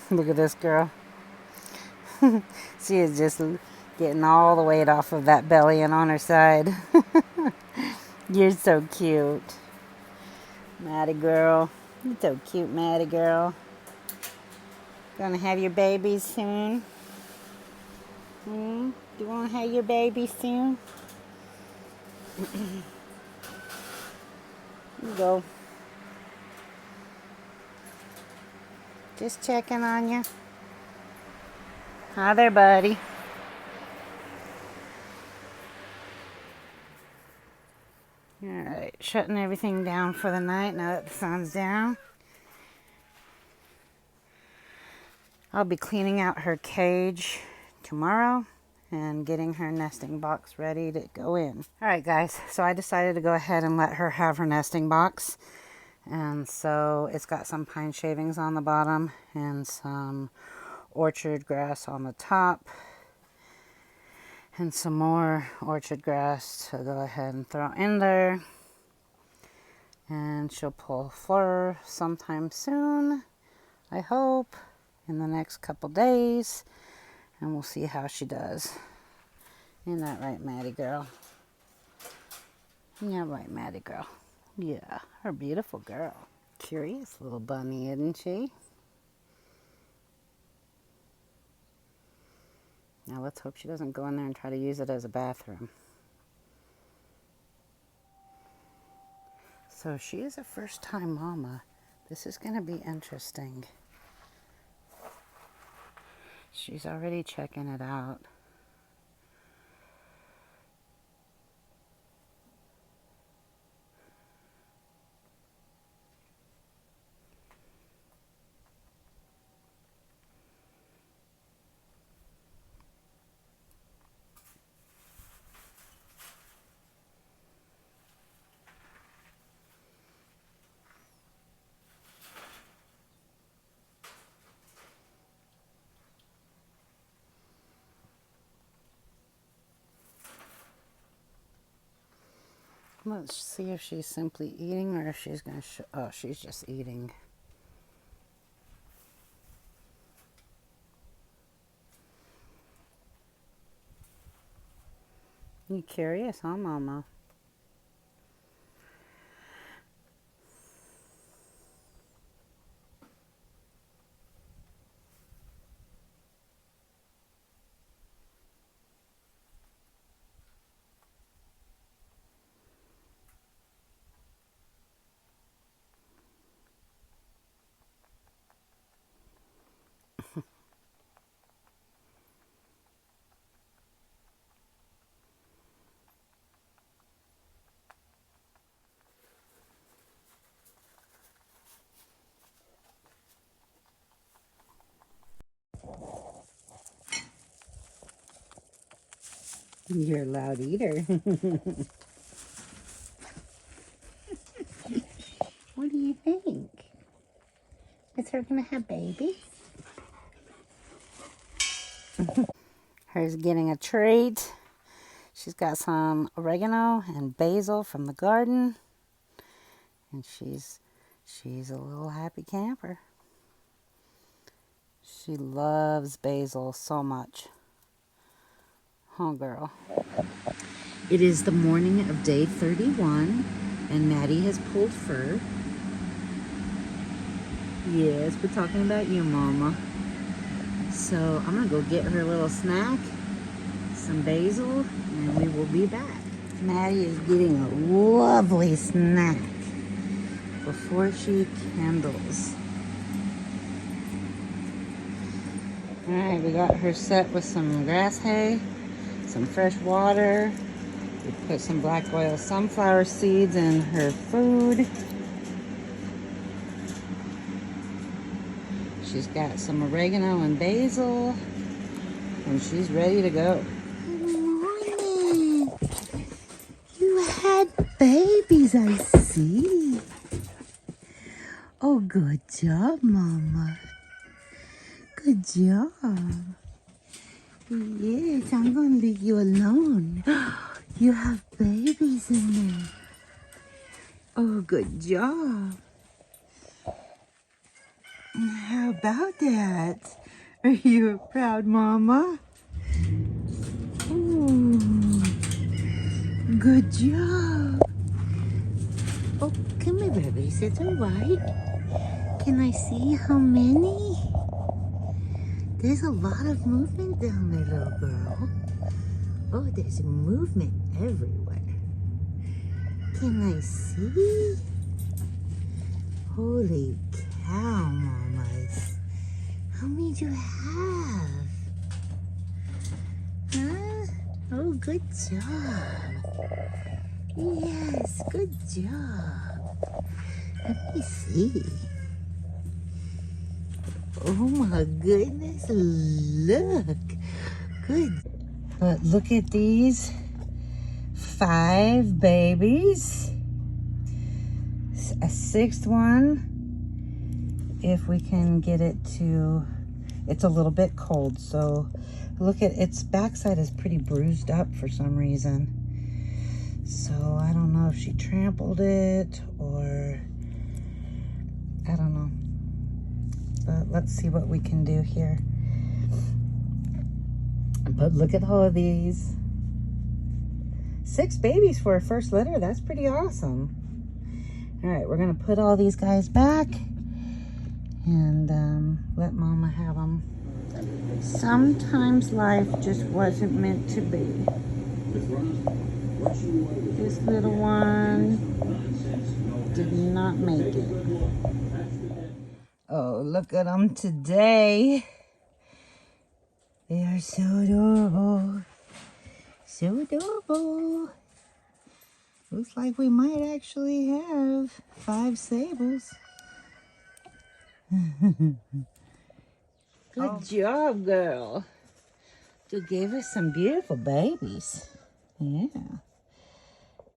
Look at this girl. She is just getting all the weight off of that belly and on her side. You're so cute. Mattie girl. You're so cute, Mattie girl. Gonna have your babies soon? Do you want to have your baby soon? You go. Just checking on you. Hi there, buddy. Alright, shutting everything down for the night now that the sun's down. I'll be cleaning out her cage tomorrow and getting her nesting box ready to go in. Alright guys, so I decided to go ahead and let her have her nesting box. And so it's got some pine shavings on the bottom and some orchard grass on the top. And some more orchard grass to go ahead and throw in there. And she'll pull fur sometime soon, I hope, in the next couple days. And we'll see how she does. Isn't that right, Mattie girl? Yeah, right, Mattie girl. Yeah, her beautiful girl. Curious little bunny, isn't she? Now let's hope she doesn't go in there and try to use it as a bathroom. So she is a first-time mama. This is going to be interesting. She's already checking it out. Let's see if she's simply eating or if she's going to oh, she's just eating. You curious, huh, Mama? You're a loud eater. What do you think? Is her gonna have babies? Her's getting a treat. She's got some oregano and basil from the garden. And she's a little happy camper. She loves basil so much. Oh, girl. It is the morning of day 31, and Mattie has pulled fur. Yes, we're talking about you, Mama. So I'm gonna go get her a little snack, some basil, and we will be back. Mattie is getting a lovely snack before she kindles. All right, we got her set with some grass hay, some fresh water. We put some black oil sunflower seeds in her food. She's got some oregano and basil, and she's ready to go. Good morning. You had babies, I see. Oh, good job, Mama. Good job. Yes, I'm going to leave you alone. You have babies in there. Oh, good job. How about that? Are you a proud mama? Ooh, good job. Oh, come here, babies. It's all right. Can I see how many? There's a lot of movement down there, little girl. Oh, there's movement everywhere. Can I see? Holy cow, mamas. How many do you have? Huh? Oh, good job. Yes, good job. Let me see. Oh my goodness, look. Good. But look at these 5 babies. A 6th one. If we can get it to, it's a little bit cold, so look at its backside is pretty bruised up for some reason. So I don't know if she trampled it or I don't know. But let's see what we can do here. But look at all of these. 6 babies for a first litter. That's pretty awesome. All right, we're gonna put all these guys back and let Mama have them. Sometimes life just wasn't meant to be. This little one did not make it. Oh, look at them today. They are so adorable. So adorable. Looks like we might actually have 5 sables. Good job, girl. You gave us some beautiful babies. Yeah.